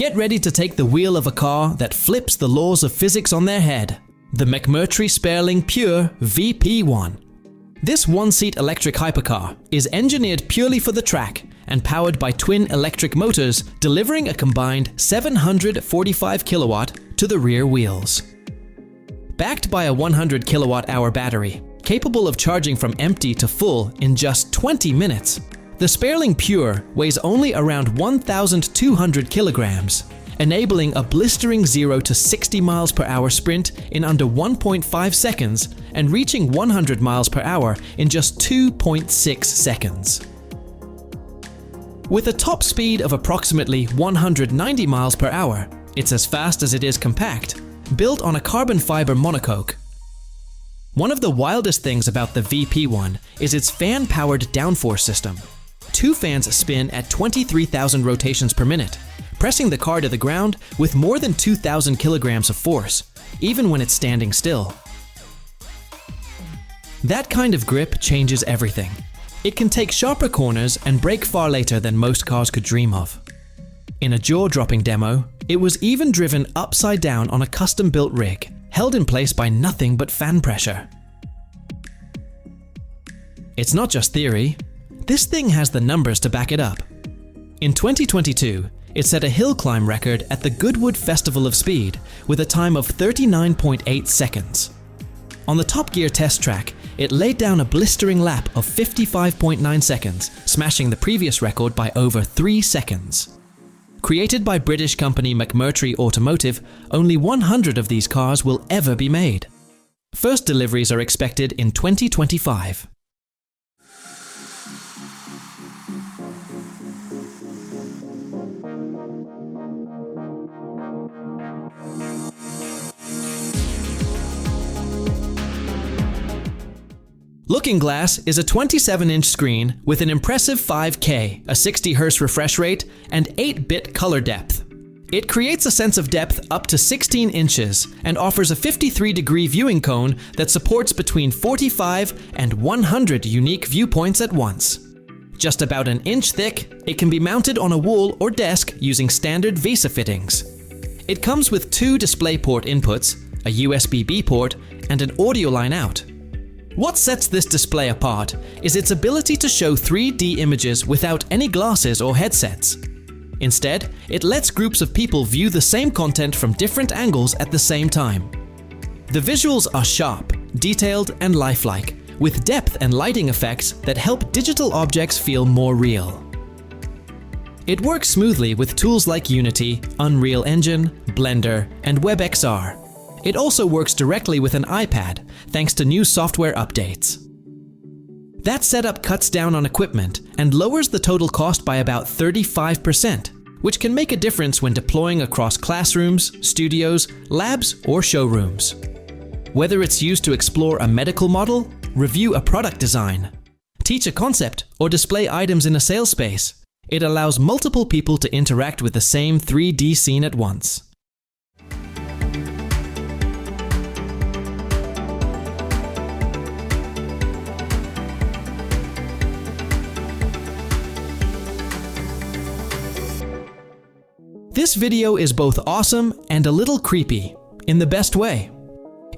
Get ready to take the wheel of a car that flips the laws of physics on their head. The McMurtry Spéirling Pure VP1. This one-seat electric hypercar is engineered purely for the track and powered by twin electric motors, delivering a combined 745 kilowatt to the rear wheels. Backed by a 100 kilowatt-hour battery, capable of charging from empty to full in just 20 minutes, the Spéirling Pure weighs only around 1,200 kilograms, enabling a blistering 0 to 60 miles per hour sprint in under 1.5 seconds and reaching 100 miles per hour in just 2.6 seconds. With a top speed of approximately 190 miles per hour, it's as fast as it is compact, built on a carbon fiber monocoque. One of the wildest things about the VP1 is its fan-powered downforce system. 2 fans spin at 23,000 rotations per minute, pressing the car to the ground with more than 2,000 kilograms of force, even when it's standing still. That kind of grip changes everything. It can take sharper corners and brake far later than most cars could dream of. In a jaw-dropping demo, it was even driven upside down on a custom-built rig, held in place by nothing but fan pressure. It's not just theory. This thing has the numbers to back it up. In 2022, it set a hill climb record at the Goodwood Festival of Speed with a time of 39.8 seconds. On the Top Gear test track, it laid down a blistering lap of 55.9 seconds, smashing the previous record by over 3 seconds. Created by British company McMurtry Automotive, only 100 of these cars will ever be made. First deliveries are expected in 2025. Looking Glass is a 27-inch screen with an impressive 5K, a 60Hz refresh rate, and 8-bit color depth. It creates a sense of depth up to 16 inches and offers a 53-degree viewing cone that supports between 45 and 100 unique viewpoints at once. Just about an inch thick, it can be mounted on a wall or desk using standard VESA fittings. It comes with 2 DisplayPort inputs, a USB-B port, and an audio line out. What sets this display apart is its ability to show 3D images without any glasses or headsets. Instead, it lets groups of people view the same content from different angles at the same time. The visuals are sharp, detailed, and lifelike, with depth and lighting effects that help digital objects feel more real. It works smoothly with tools like Unity, Unreal Engine, Blender, and WebXR. It also works directly with an iPad, thanks to new software updates. That setup cuts down on equipment and lowers the total cost by about 35%, which can make a difference when deploying across classrooms, studios, labs, or showrooms. Whether it's used to explore a medical model, review a product design, teach a concept, or display items in a sales space, it allows multiple people to interact with the same 3D scene at once. This video is both awesome and a little creepy, in the best way.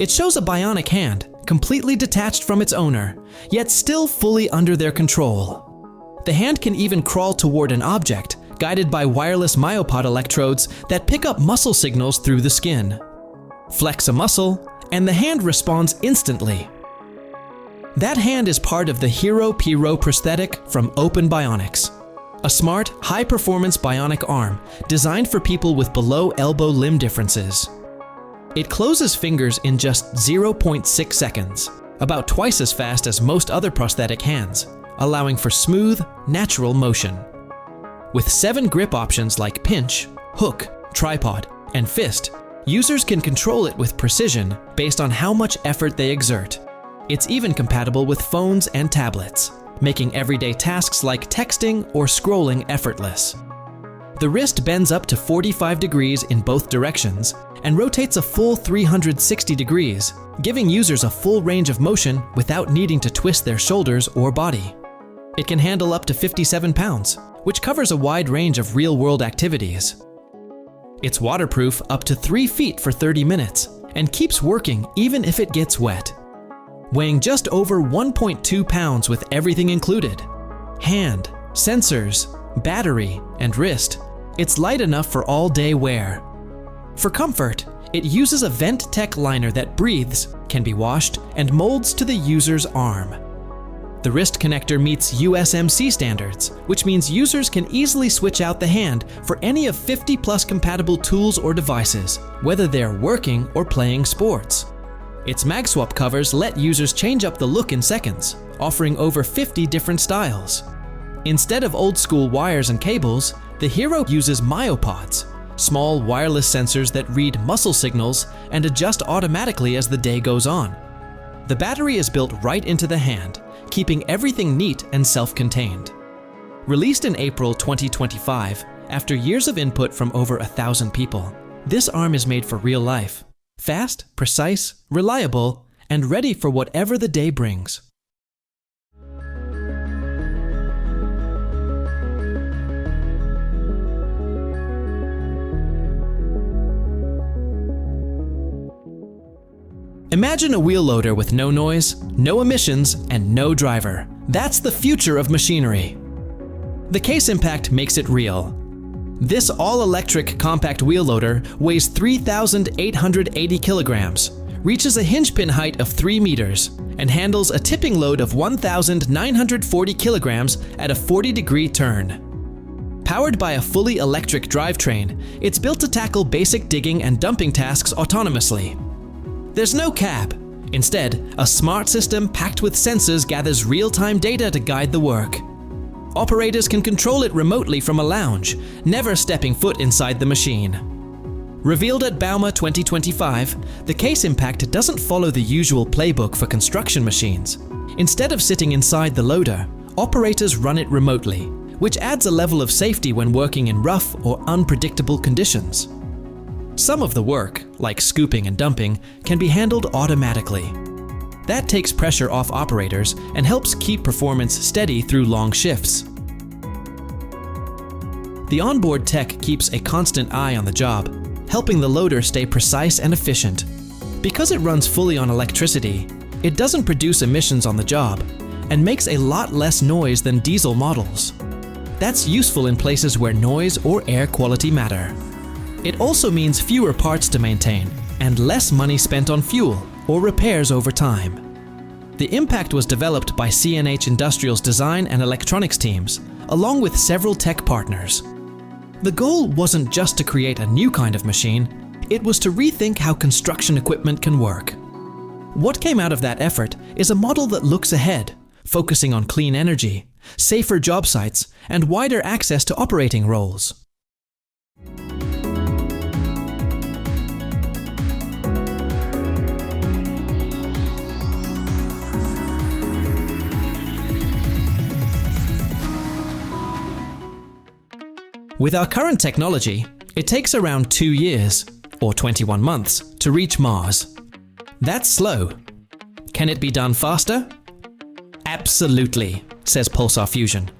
It shows a bionic hand, completely detached from its owner, yet still fully under their control. The hand can even crawl toward an object, guided by wireless myopod electrodes that pick up muscle signals through the skin. Flex a muscle, and the hand responds instantly. That hand is part of the Hero Piro prosthetic from Open Bionics. A smart, high-performance bionic arm designed for people with below-elbow limb differences. It closes fingers in just 0.6 seconds, about twice as fast as most other prosthetic hands, allowing for smooth, natural motion. With 7 grip options like pinch, hook, tripod, and fist, users can control it with precision based on how much effort they exert. It's even compatible with phones and tablets, making everyday tasks like texting or scrolling effortless. The wrist bends up to 45 degrees in both directions and rotates a full 360 degrees, giving users a full range of motion without needing to twist their shoulders or body. It can handle up to 57 pounds, which covers a wide range of real-world activities. It's waterproof up to 3 feet for 30 minutes and keeps working even if it gets wet. Weighing just over 1.2 pounds with everything included, hand, sensors, battery, and wrist, it's light enough for all-day wear. For comfort, it uses a vent tech liner that breathes, can be washed, and molds to the user's arm. The wrist connector meets USMC standards, which means users can easily switch out the hand for any of 50+ compatible tools or devices, whether they're working or playing sports. Its MagSwap covers let users change up the look in seconds, offering over 50 different styles. Instead of old-school wires and cables, the Hero uses myopods, small wireless sensors that read muscle signals and adjust automatically as the day goes on. The battery is built right into the hand, keeping everything neat and self-contained. Released in April 2025, after years of input from over 1,000 people, this arm is made for real life. Fast, precise, reliable, and ready for whatever the day brings. Imagine a wheel loader with no noise, no emissions, and no driver. That's the future of machinery. The case impact makes it real. This all-electric compact wheel loader weighs 3,880 kilograms, reaches a hinge pin height of 3 meters, and handles a tipping load of 1,940 kilograms at a 40-degree turn. Powered by a fully electric drivetrain, it's built to tackle basic digging and dumping tasks autonomously. There's no cab. Instead, a smart system packed with sensors gathers real-time data to guide the work. Operators can control it remotely from a lounge, never stepping foot inside the machine. Revealed at Bauma 2025, the case impact doesn't follow the usual playbook for construction machines. Instead of sitting inside the loader, operators run it remotely, which adds a level of safety when working in rough or unpredictable conditions. Some of the work, like scooping and dumping, can be handled automatically. That takes pressure off operators and helps keep performance steady through long shifts. The onboard tech keeps a constant eye on the job, helping the loader stay precise and efficient. Because it runs fully on electricity, it doesn't produce emissions on the job and makes a lot less noise than diesel models. That's useful in places where noise or air quality matter. It also means fewer parts to maintain and less money spent on fuel or repairs over time. The impact was developed by CNH Industrial's design and electronics teams, along with several tech partners. The goal wasn't just to create a new kind of machine, it was to rethink how construction equipment can work. What came out of that effort is a model that looks ahead, focusing on clean energy, safer job sites, and wider access to operating roles. With our current technology, it takes around 2 years, or 21 months, to reach Mars. That's slow. Can it be done faster? Absolutely, says Pulsar Fusion.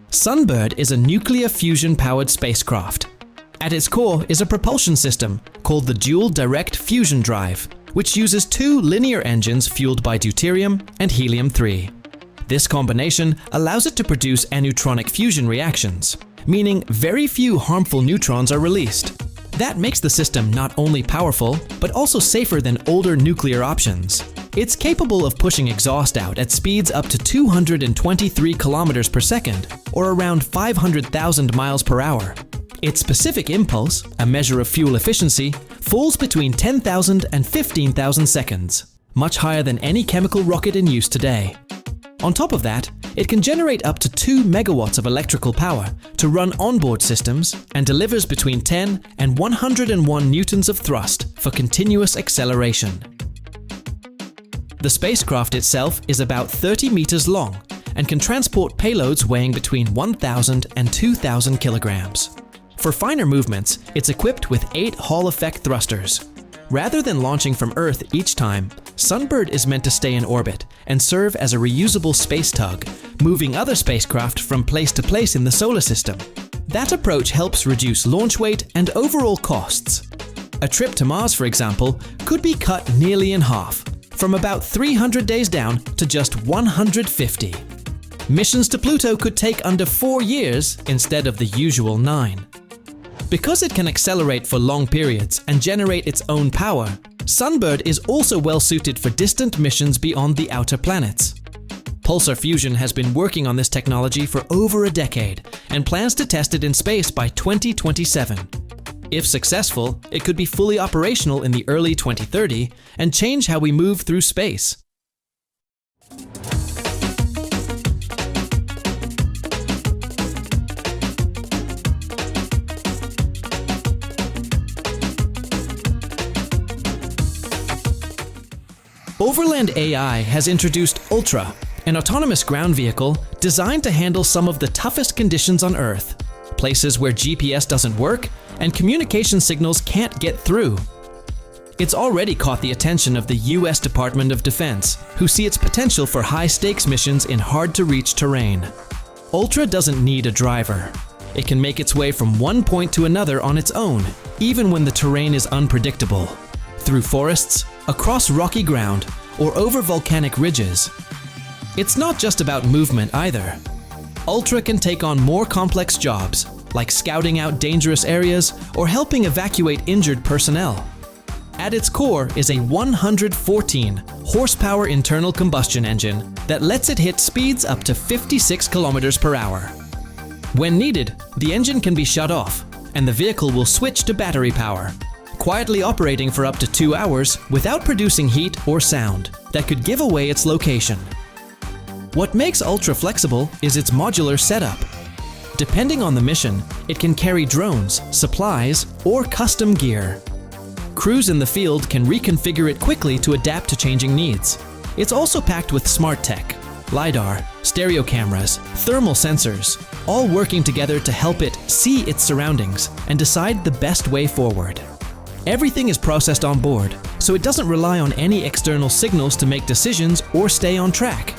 Sunbird is a nuclear fusion-powered spacecraft. At its core is a propulsion system called the Dual Direct Fusion Drive, which uses 2 linear engines fueled by deuterium and helium-3. This combination allows it to produce aneutronic fusion reactions, meaning very few harmful neutrons are released. That makes the system not only powerful, but also safer than older nuclear options. It's capable of pushing exhaust out at speeds up to 223 kilometers per second, or around 500,000 miles per hour. Its specific impulse, a measure of fuel efficiency, falls between 10,000 and 15,000 seconds, much higher than any chemical rocket in use today. On top of that, it can generate up to 2 megawatts of electrical power to run onboard systems and delivers between 10 and 101 newtons of thrust for continuous acceleration. The spacecraft itself is about 30 meters long and can transport payloads weighing between 1,000 and 2,000 kilograms. For finer movements, it's equipped with 8 Hall effect thrusters. Rather than launching from Earth each time, Sunbird is meant to stay in orbit and serve as a reusable space tug, moving other spacecraft from place to place in the solar system. That approach helps reduce launch weight and overall costs. A trip to Mars, for example, could be cut nearly in half, from about 300 days down to just 150. Missions to Pluto could take under 4 years instead of the usual 9. Because it can accelerate for long periods and generate its own power, Sunbird is also well suited for distant missions beyond the outer planets. Pulsar Fusion has been working on this technology for over a decade and plans to test it in space by 2027. If successful, it could be fully operational in the early 2030 and change how we move through space. Overland AI has introduced ULTRA, an autonomous ground vehicle designed to handle some of the toughest conditions on Earth, places where GPS doesn't work and communication signals can't get through. It's already caught the attention of the US Department of Defense, who see its potential for high-stakes missions in hard-to-reach terrain. ULTRA doesn't need a driver. It can make its way from one point to another on its own, even when the terrain is unpredictable, through forests, across rocky ground, or over volcanic ridges. It's not just about movement either. ULTRA can take on more complex jobs, like scouting out dangerous areas or helping evacuate injured personnel. At its core is a 114 horsepower internal combustion engine that lets it hit speeds up to 56 kilometers per hour. When needed, the engine can be shut off, and the vehicle will switch to battery power, quietly operating for up to 2 hours without producing heat or sound that could give away its location. What makes ULTRA flexible is its modular setup. Depending on the mission, it can carry drones, supplies, or custom gear. Crews in the field can reconfigure it quickly to adapt to changing needs. It's also packed with smart tech, LiDAR, stereo cameras, thermal sensors, all working together to help it see its surroundings and decide the best way forward. Everything is processed on board, so it doesn't rely on any external signals to make decisions or stay on track.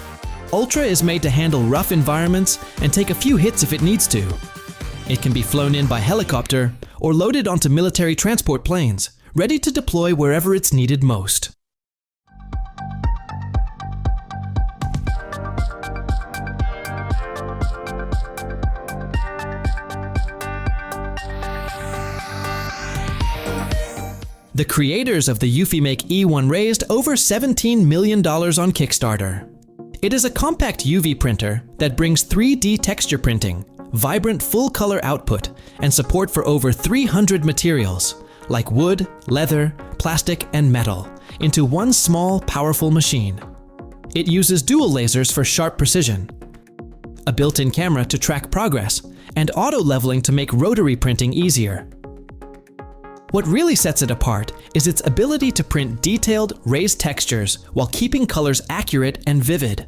ULTRA is made to handle rough environments and take a few hits if it needs to. It can be flown in by helicopter or loaded onto military transport planes, ready to deploy wherever it's needed most. The creators of the eufyMake E1 raised over $17 million on Kickstarter. It is a compact UV printer that brings 3D texture printing, vibrant full-color output, and support for over 300 materials, like wood, leather, plastic, and metal, into one small, powerful machine. It uses dual lasers for sharp precision, a built-in camera to track progress, and auto-leveling to make rotary printing easier. What really sets it apart is its ability to print detailed, raised textures while keeping colors accurate and vivid.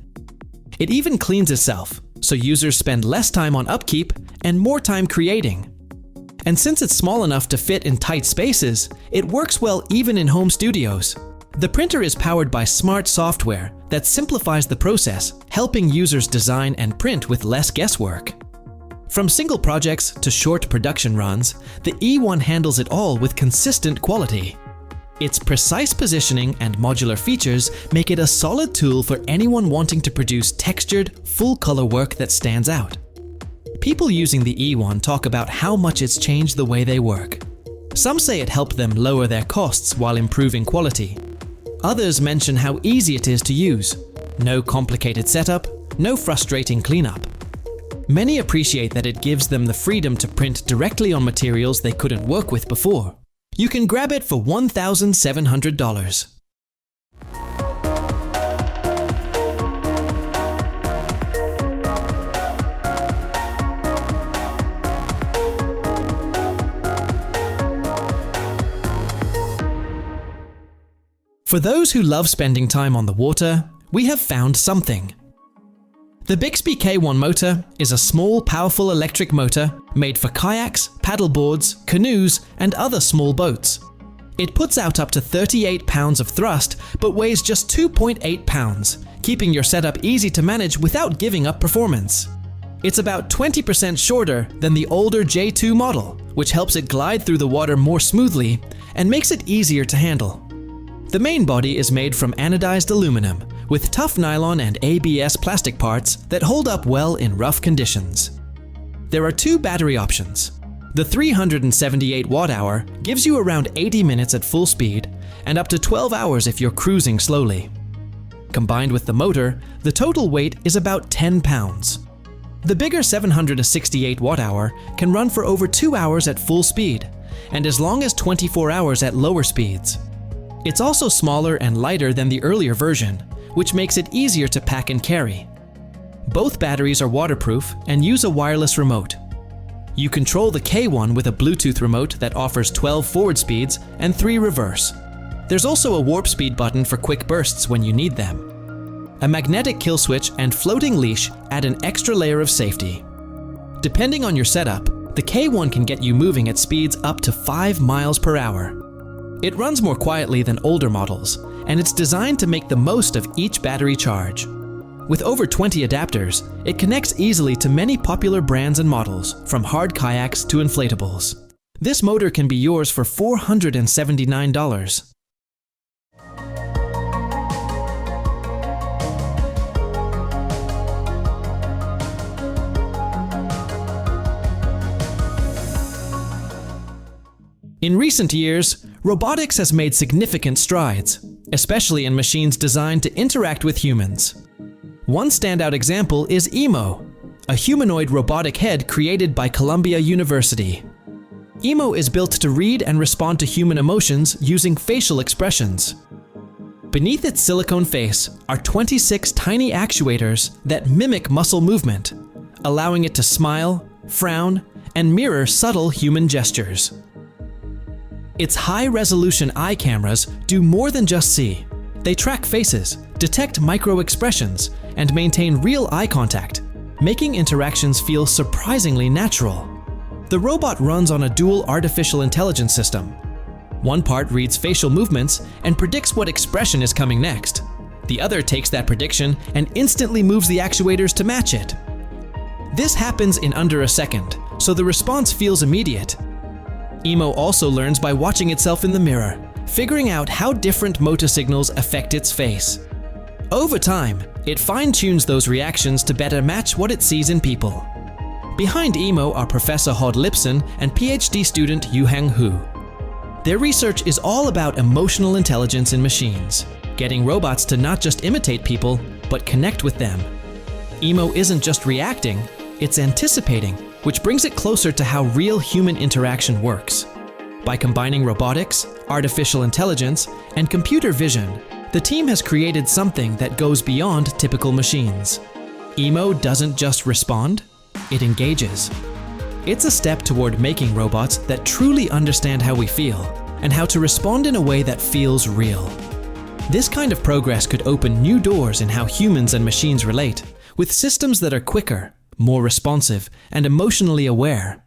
It even cleans itself, so users spend less time on upkeep and more time creating. And since it's small enough to fit in tight spaces, it works well even in home studios. The printer is powered by smart software that simplifies the process, helping users design and print with less guesswork. From single projects to short production runs, the E1 handles it all with consistent quality. Its precise positioning and modular features make it a solid tool for anyone wanting to produce textured, full-color work that stands out. People using the E1 talk about how much it's changed the way they work. Some say it helped them lower their costs while improving quality. Others mention how easy it is to use. No complicated setup, no frustrating cleanup. Many appreciate that it gives them the freedom to print directly on materials they couldn't work with before. You can grab it for $1,700. For those who love spending time on the water, we have found something. The Bixpy K-1 motor is a small, powerful electric motor made for kayaks, paddleboards, canoes, and other small boats. It puts out up to 38 pounds of thrust, but weighs just 2.8 pounds, keeping your setup easy to manage without giving up performance. It's about 20% shorter than the older J2 model, which helps it glide through the water more smoothly and makes it easier to handle. The main body is made from anodized aluminum, with tough nylon and ABS plastic parts that hold up well in rough conditions. There are two battery options. The 378 watt-hour gives you around 80 minutes at full speed and up to 12 hours if you're cruising slowly. Combined with the motor, the total weight is about 10 pounds. The bigger 768 watt-hour can run for over 2 hours at full speed and as long as 24 hours at lower speeds. It's also smaller and lighter than the earlier version, which makes it easier to pack and carry. Both batteries are waterproof and use a wireless remote. You control the K-1 with a Bluetooth remote that offers 12 forward speeds and 3 reverse. There's also a warp speed button for quick bursts when you need them. A magnetic kill switch and floating leash add an extra layer of safety. Depending on your setup, the K-1 can get you moving at speeds up to 5 miles per hour. It runs more quietly than older models, and it's designed to make the most of each battery charge. With over 20 adapters, it connects easily to many popular brands and models, from hard kayaks to inflatables. This motor can be yours for $479. In recent years, robotics has made significant strides, especially in machines designed to interact with humans. One standout example is EMO, a humanoid robotic head created by Columbia University. EMO is built to read and respond to human emotions using facial expressions. Beneath its silicone face are 26 tiny actuators that mimic muscle movement, allowing it to smile, frown, and mirror subtle human gestures. Its high-resolution eye cameras do more than just see. They track faces, detect micro-expressions, and maintain real eye contact, making interactions feel surprisingly natural. The robot runs on a dual artificial intelligence system. One part reads facial movements and predicts what expression is coming next. The other takes that prediction and instantly moves the actuators to match it. This happens in under a second, so the response feels immediate. EMO also learns by watching itself in the mirror, figuring out how different motor signals affect its face. Over time, it fine-tunes those reactions to better match what it sees in people. Behind EMO are Professor Hod Lipson and PhD student Yuhang Hu. Their research is all about emotional intelligence in machines, getting robots to not just imitate people, but connect with them. EMO isn't just reacting, it's anticipating, which brings it closer to how real human interaction works. By combining robotics, artificial intelligence, and computer vision, the team has created something that goes beyond typical machines. EMO doesn't just respond, it engages. It's a step toward making robots that truly understand how we feel and how to respond in a way that feels real. This kind of progress could open new doors in how humans and machines relate, with systems that are quicker, more responsive, and emotionally aware.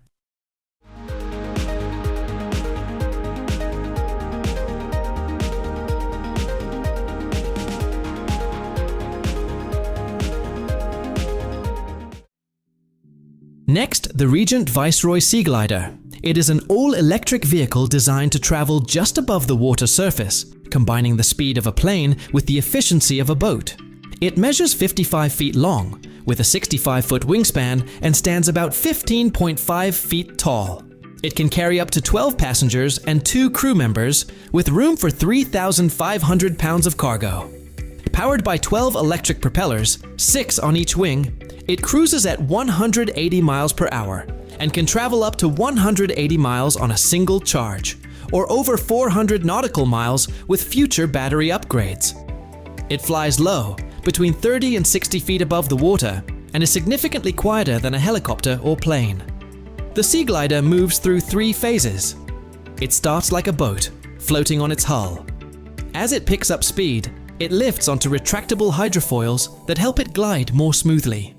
Next, the REGENT Viceroy Seaglider. It is an all-electric vehicle designed to travel just above the water surface, combining the speed of a plane with the efficiency of a boat. It measures 55 feet long, with a 65-foot wingspan, and stands about 15.5 feet tall. It can carry up to 12 passengers and 2 crew members, with room for 3,500 pounds of cargo. Powered by 12 electric propellers, 6 on each wing, it cruises at 180 miles per hour and can travel up to 180 miles on a single charge, or over 400 nautical miles with future battery upgrades. It flies low, between 30 and 60 feet above the water, and is significantly quieter than a helicopter or plane. The Seaglider moves through 3 phases. It starts like a boat, floating on its hull. As it picks up speed, it lifts onto retractable hydrofoils that help it glide more smoothly.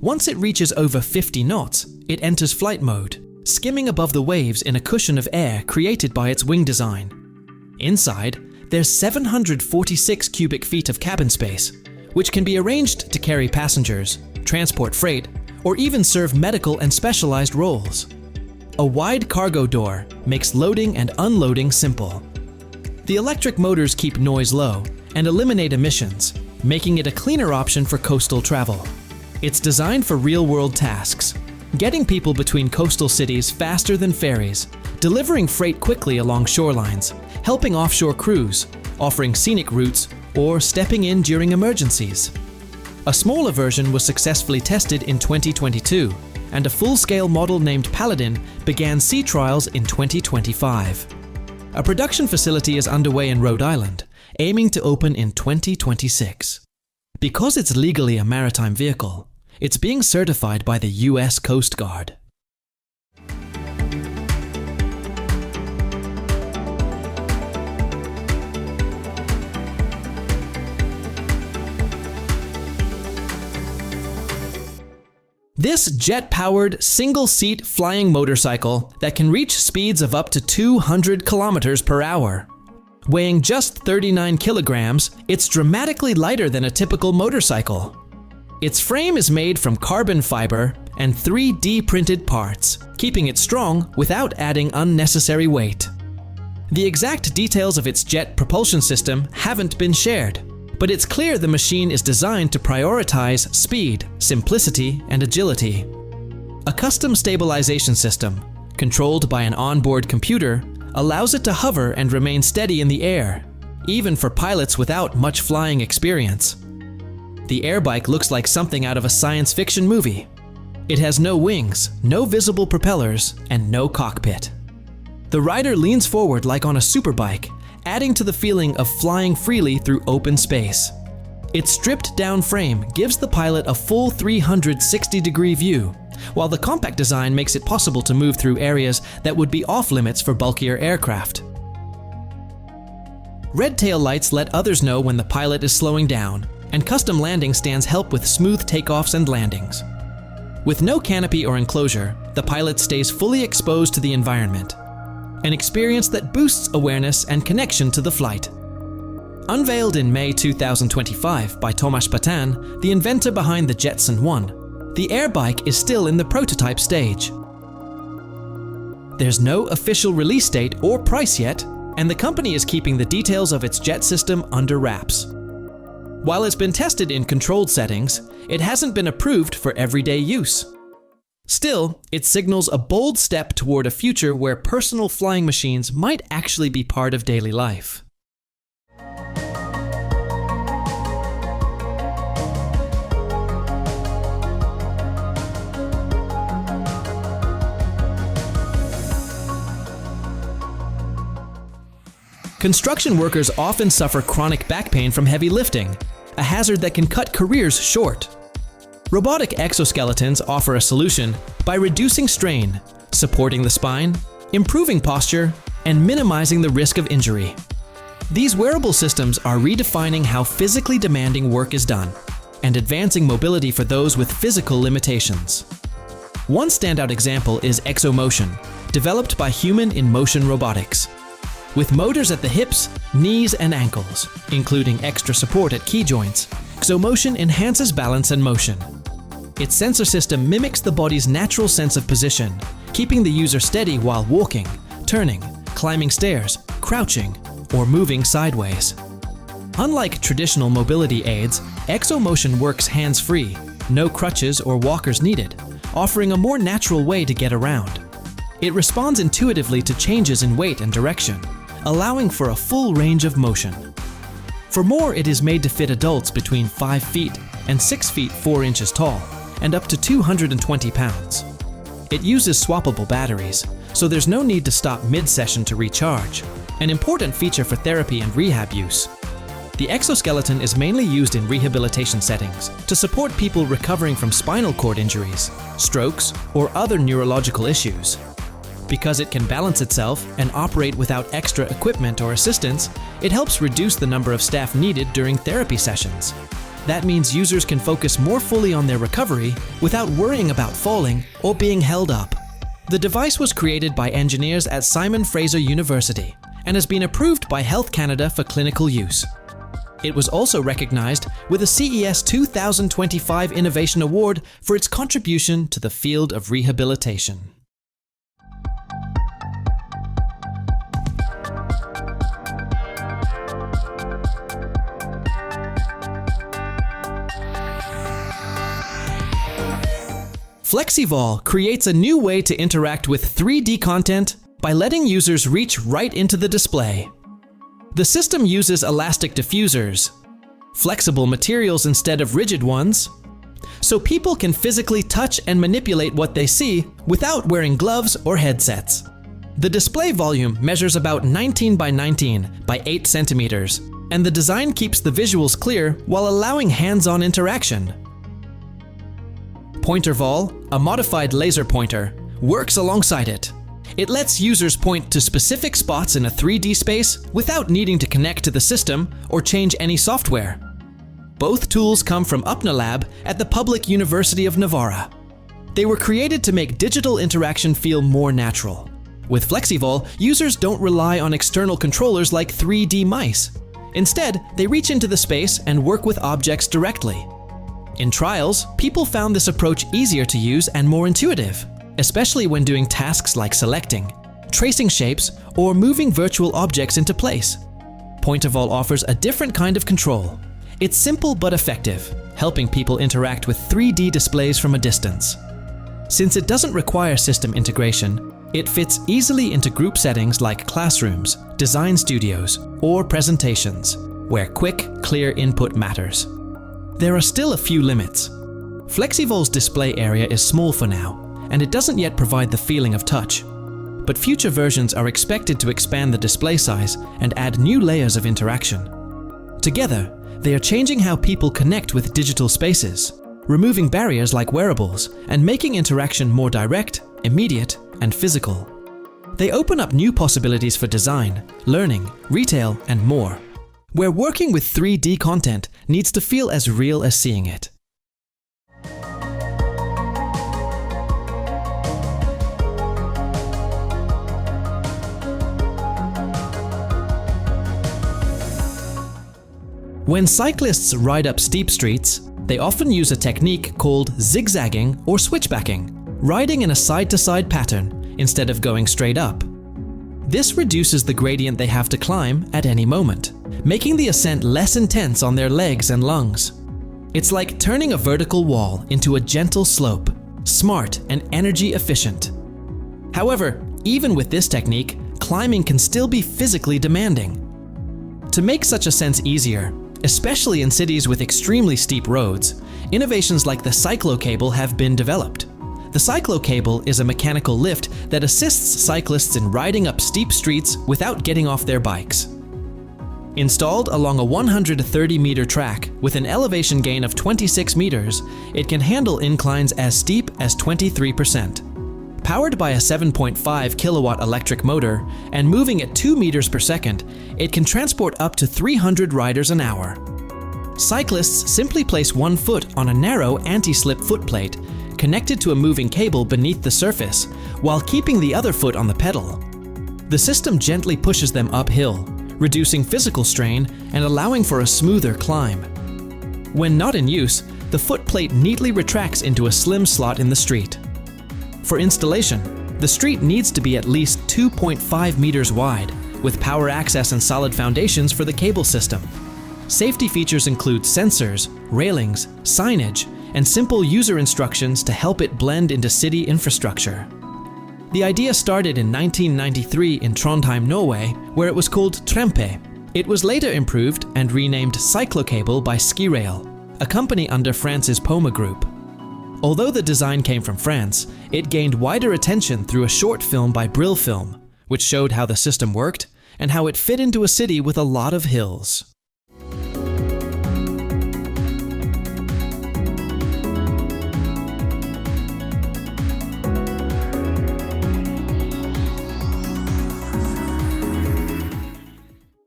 Once it reaches over 50 knots, it enters flight mode, skimming above the waves in a cushion of air created by its wing design. Inside, there's 746 cubic feet of cabin space, which can be arranged to carry passengers, transport freight, or even serve medical and specialized roles. A wide cargo door makes loading and unloading simple. The electric motors keep noise low and eliminate emissions, making it a cleaner option for coastal travel. It's designed for real-world tasks, getting people between coastal cities faster than ferries, delivering freight quickly along shorelines, helping offshore crews, offering scenic routes, or stepping in during emergencies. A smaller version was successfully tested in 2022, and a full-scale model named Paladin began sea trials in 2025. A production facility is underway in Rhode Island, aiming to open in 2026. Because it's legally a maritime vehicle, it's being certified by the US Coast Guard. This jet-powered, single-seat flying motorcycle that can reach speeds of up to 200 kilometers per hour. Weighing just 39 kilograms, it's dramatically lighter than a typical motorcycle. Its frame is made from carbon fiber and 3D printed parts, keeping it strong without adding unnecessary weight. The exact details of its jet propulsion system haven't been shared, but it's clear the machine is designed to prioritize speed, simplicity, and agility. A custom stabilization system, controlled by an onboard computer, allows it to hover and remain steady in the air, even for pilots without much flying experience. The Airbike looks like something out of a science fiction movie. It has no wings, no visible propellers, and no cockpit. The rider leans forward like on a superbike, adding to the feeling of flying freely through open space. Its stripped-down frame gives the pilot a full 360-degree view, while the compact design makes it possible to move through areas that would be off-limits for bulkier aircraft. Red tail lights let others know when the pilot is slowing down, and custom landing stands help with smooth takeoffs and landings. With no canopy or enclosure, the pilot stays fully exposed to the environment, an experience that boosts awareness and connection to the flight. Unveiled in May 2025 by Tomasz Patan, the inventor behind the Jetson 1, the Airbike is still in the prototype stage. There's no official release date or price yet, and the company is keeping the details of its jet system under wraps. While it's been tested in controlled settings, it hasn't been approved for everyday use. Still, it signals a bold step toward a future where personal flying machines might actually be part of daily life. Construction workers often suffer chronic back pain from heavy lifting, a hazard that can cut careers short. Robotic exoskeletons offer a solution by reducing strain, supporting the spine, improving posture, and minimizing the risk of injury. These wearable systems are redefining how physically demanding work is done and advancing mobility for those with physical limitations. One standout example is XoMotion, developed by Human in Motion Robotics. With motors at the hips, knees, and ankles, including extra support at key joints, XoMotion enhances balance and motion. Its sensor system mimics the body's natural sense of position, keeping the user steady while walking, turning, climbing stairs, crouching, or moving sideways. Unlike traditional mobility aids, XoMotion works hands-free, no crutches or walkers needed, offering a more natural way to get around. It responds intuitively to changes in weight and direction, allowing for a full range of motion. For more, it is made to fit adults between 5 feet and 6 feet 4 inches tall, and up to 220 pounds. It uses swappable batteries, so there's no need to stop mid-session to recharge, an important feature for therapy and rehab use. The exoskeleton is mainly used in rehabilitation settings to support people recovering from spinal cord injuries, strokes, or other neurological issues. Because it can balance itself and operate without extra equipment or assistance, it helps reduce the number of staff needed during therapy sessions. That means users can focus more fully on their recovery without worrying about falling or being held up. The device was created by engineers at Simon Fraser University and has been approved by Health Canada for clinical use. It was also recognized with a CES 2025 Innovation Award for its contribution to the field of rehabilitation. FlexiVol creates a new way to interact with 3D content by letting users reach right into the display. The system uses elastic diffusers, flexible materials instead of rigid ones, so people can physically touch and manipulate what they see without wearing gloves or headsets. The display volume measures about 19 by 19 by 8 centimeters, and the design keeps the visuals clear while allowing hands-on interaction. PointerVol, a modified laser pointer, works alongside it. It lets users point to specific spots in a 3D space without needing to connect to the system or change any software. Both tools come from UpnaLab at the Public University of Navarra. They were created to make digital interaction feel more natural. With FlexiVol, users don't rely on external controllers like 3D mice. Instead, they reach into the space and work with objects directly. In trials, people found this approach easier to use and more intuitive, especially when doing tasks like selecting, tracing shapes, or moving virtual objects into place. PointerVol offers a different kind of control. It's simple but effective, helping people interact with 3D displays from a distance. Since it doesn't require system integration, it fits easily into group settings like classrooms, design studios, or presentations, where quick, clear input matters. There are still a few limits. FlexiVol's display area is small for now, and it doesn't yet provide the feeling of touch. But future versions are expected to expand the display size and add new layers of interaction. Together, they are changing how people connect with digital spaces, removing barriers like wearables and making interaction more direct, immediate, and physical. They open up new possibilities for design, learning, retail, and more, where working with 3D content needs to feel as real as seeing it. When cyclists ride up steep streets, they often use a technique called zigzagging or switchbacking, riding in a side-to-side pattern instead of going straight up. This reduces the gradient they have to climb at any moment, making the ascent less intense on their legs and lungs. It's like turning a vertical wall into a gentle slope, smart and energy efficient. However, even with this technique, climbing can still be physically demanding. To make such ascents easier, especially in cities with extremely steep roads, innovations like the CycloCable have been developed. The CycloCable is a mechanical lift that assists cyclists in riding up steep streets without getting off their bikes. Installed along a 130-meter track with an elevation gain of 26 meters, it can handle inclines as steep as 23%. Powered by a 7.5 kilowatt electric motor and moving at 2 meters per second, it can transport up to 300 riders an hour. Cyclists simply place one foot on a narrow anti-slip footplate connected to a moving cable beneath the surface, while keeping the other foot on the pedal. The system gently pushes them uphill, reducing physical strain and allowing for a smoother climb. When not in use, the footplate neatly retracts into a slim slot in the street. For installation, the street needs to be at least 2.5 meters wide, with power access and solid foundations for the cable system. Safety features include sensors, railings, signage, and simple user instructions to help it blend into city infrastructure. The idea started in 1993 in Trondheim, Norway, where it was called Trempe. It was later improved and renamed CycloCable by SkiRail, a company under France's Poma Group. Although the design came from France, it gained wider attention through a short film by Brill Film, which showed how the system worked and how it fit into a city with a lot of hills.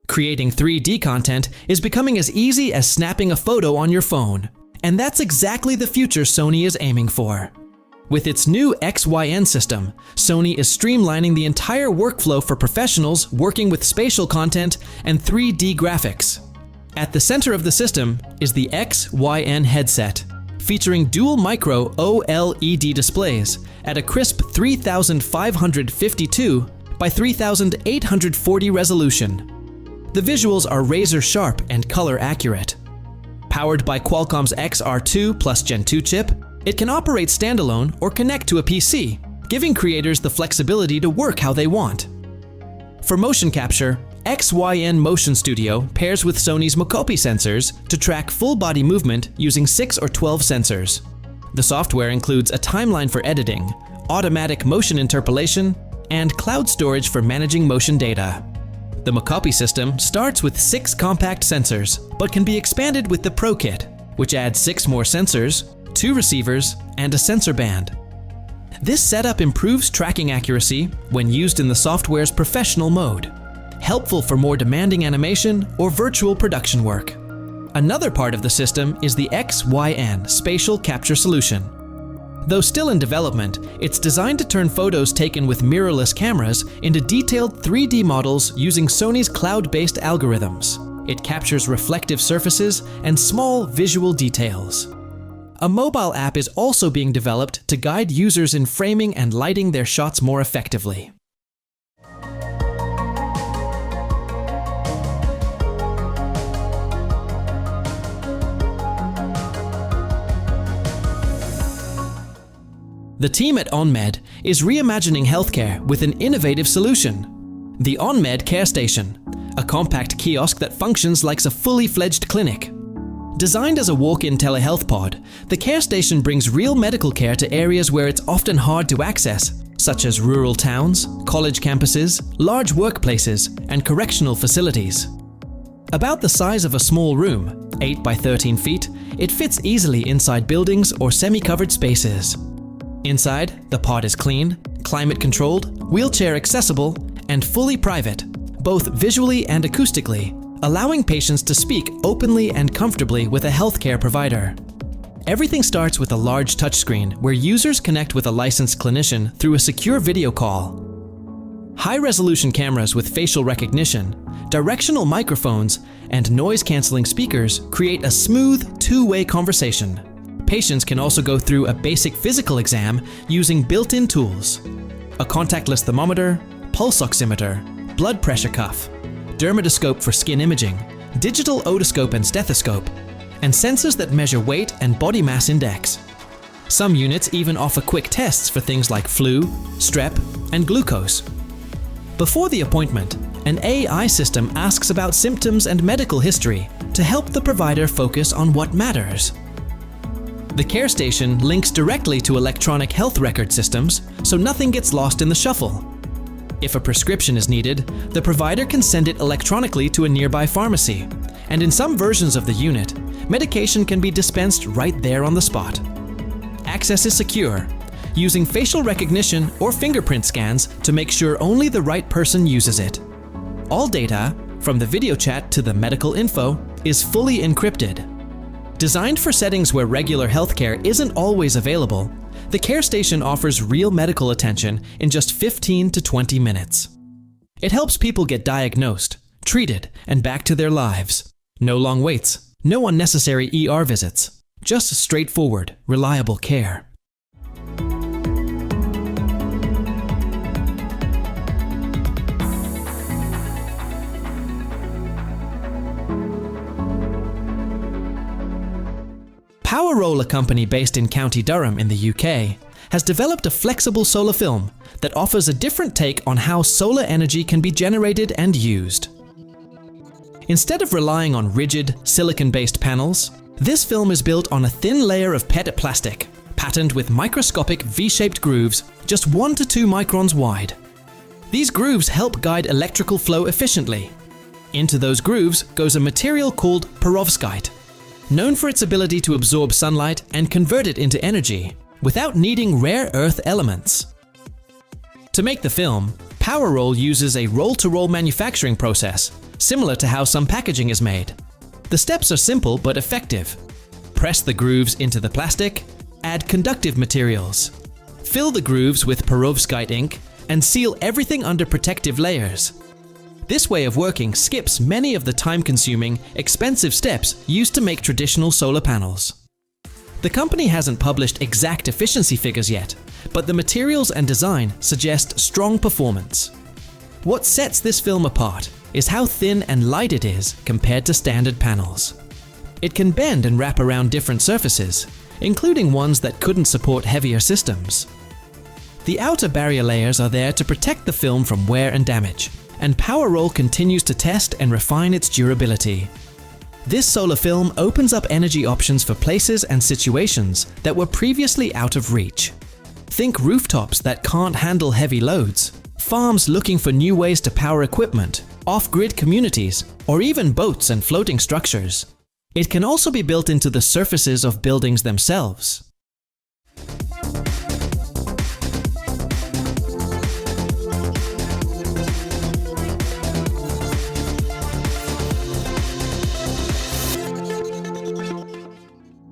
Creating 3D content is becoming as easy as snapping a photo on your phone. And that's exactly the future Sony is aiming for. With its new XYN system, Sony is streamlining the entire workflow for professionals working with spatial content and 3D graphics. At the center of the system is the XYN headset, featuring dual micro OLED displays at a crisp 3552 by 3840 resolution. The visuals are razor sharp and color accurate. Powered by Qualcomm's XR2 plus Gen 2 chip, it can operate standalone or connect to a PC, giving creators the flexibility to work how they want. For motion capture, XYN Motion Studio pairs with Sony's Mocopi sensors to track full body movement using 6 or 12 sensors. The software includes a timeline for editing, automatic motion interpolation, and cloud storage for managing motion data. The Mocopi system starts with 6 compact sensors, but can be expanded with the Pro Kit, which adds 6 more sensors, 2 receivers, and a sensor band. This setup improves tracking accuracy when used in the software's professional mode, helpful for more demanding animation or virtual production work. Another part of the system is the XYN Spatial Capture Solution. Though still in development, it's designed to turn photos taken with mirrorless cameras into detailed 3D models using Sony's cloud-based algorithms. It captures reflective surfaces and small visual details. A mobile app is also being developed to guide users in framing and lighting their shots more effectively. The team at OnMed is reimagining healthcare with an innovative solution: the OnMed CareStation, a compact kiosk that functions like a fully fledged clinic. Designed as a walk-in telehealth pod, the CareStation brings real medical care to areas where it's often hard to access, such as rural towns, college campuses, large workplaces, and correctional facilities. About the size of a small room, 8 by 13 feet, it fits easily inside buildings or semi-covered spaces. Inside, the pod is clean, climate-controlled, wheelchair-accessible, and fully private, both visually and acoustically, allowing patients to speak openly and comfortably with a healthcare provider. Everything starts with a large touchscreen where users connect with a licensed clinician through a secure video call. High-resolution cameras with facial recognition, directional microphones, and noise-canceling speakers create a smooth, two-way conversation. Patients can also go through a basic physical exam using built-in tools: a contactless thermometer, pulse oximeter, blood pressure cuff, dermatoscope for skin imaging, digital otoscope and stethoscope, and sensors that measure weight and body mass index. Some units even offer quick tests for things like flu, strep, and glucose. Before the appointment, an AI system asks about symptoms and medical history to help the provider focus on what matters. The CareStation links directly to electronic health record systems, so nothing gets lost in the shuffle. If a prescription is needed, the provider can send it electronically to a nearby pharmacy, and in some versions of the unit, medication can be dispensed right there on the spot. Access is secure, using facial recognition or fingerprint scans to make sure only the right person uses it. All data, from the video chat to the medical info, is fully encrypted. Designed for settings where regular healthcare isn't always available, the CareStation offers real medical attention in just 15 to 20 minutes. It helps people get diagnosed, treated, and back to their lives. No long waits, no unnecessary ER visits, just straightforward, reliable care. PowerRoll, a company based in County Durham in the UK, has developed a flexible solar film that offers a different take on how solar energy can be generated and used. Instead of relying on rigid, silicon-based panels, this film is built on a thin layer of PET plastic, patterned with microscopic V-shaped grooves just 1 to 2 microns wide. These grooves help guide electrical flow efficiently. Into those grooves goes a material called perovskite, known for its ability to absorb sunlight and convert it into energy without needing rare earth elements. To make the film, PowerRoll uses a roll-to-roll manufacturing process, similar to how some packaging is made. The steps are simple but effective. Press the grooves into the plastic, add conductive materials, fill the grooves with perovskite ink, and seal everything under protective layers. This way of working skips many of the time-consuming, expensive steps used to make traditional solar panels. The company hasn't published exact efficiency figures yet, but the materials and design suggest strong performance. What sets this film apart is how thin and light it is compared to standard panels. It can bend and wrap around different surfaces, including ones that couldn't support heavier systems. The outer barrier layers are there to protect the film from wear and damage, and PowerRoll continues to test and refine its durability. This solar film opens up energy options for places and situations that were previously out of reach. Think rooftops that can't handle heavy loads, farms looking for new ways to power equipment, off-grid communities, or even boats and floating structures. It can also be built into the surfaces of buildings themselves.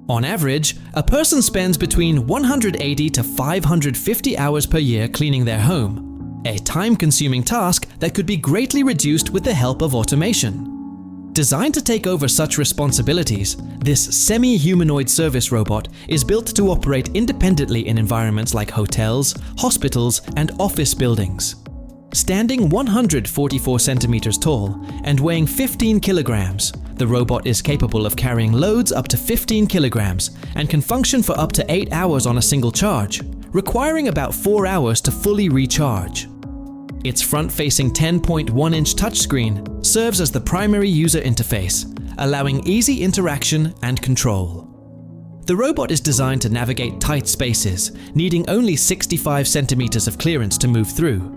On average, a person spends between 180 to 550 hours per year cleaning their home, a time-consuming task that could be greatly reduced with the help of automation. Designed to take over such responsibilities, this semi-humanoid service robot is built to operate independently in environments like hotels, hospitals, and office buildings. Standing 144 centimeters tall and weighing 15 kilograms, the robot is capable of carrying loads up to 15 kilograms and can function for up to 8 hours on a single charge, requiring about 4 hours to fully recharge. Its front-facing 10.1-inch touchscreen serves as the primary user interface, allowing easy interaction and control. The robot is designed to navigate tight spaces, needing only 65 centimeters of clearance to move through.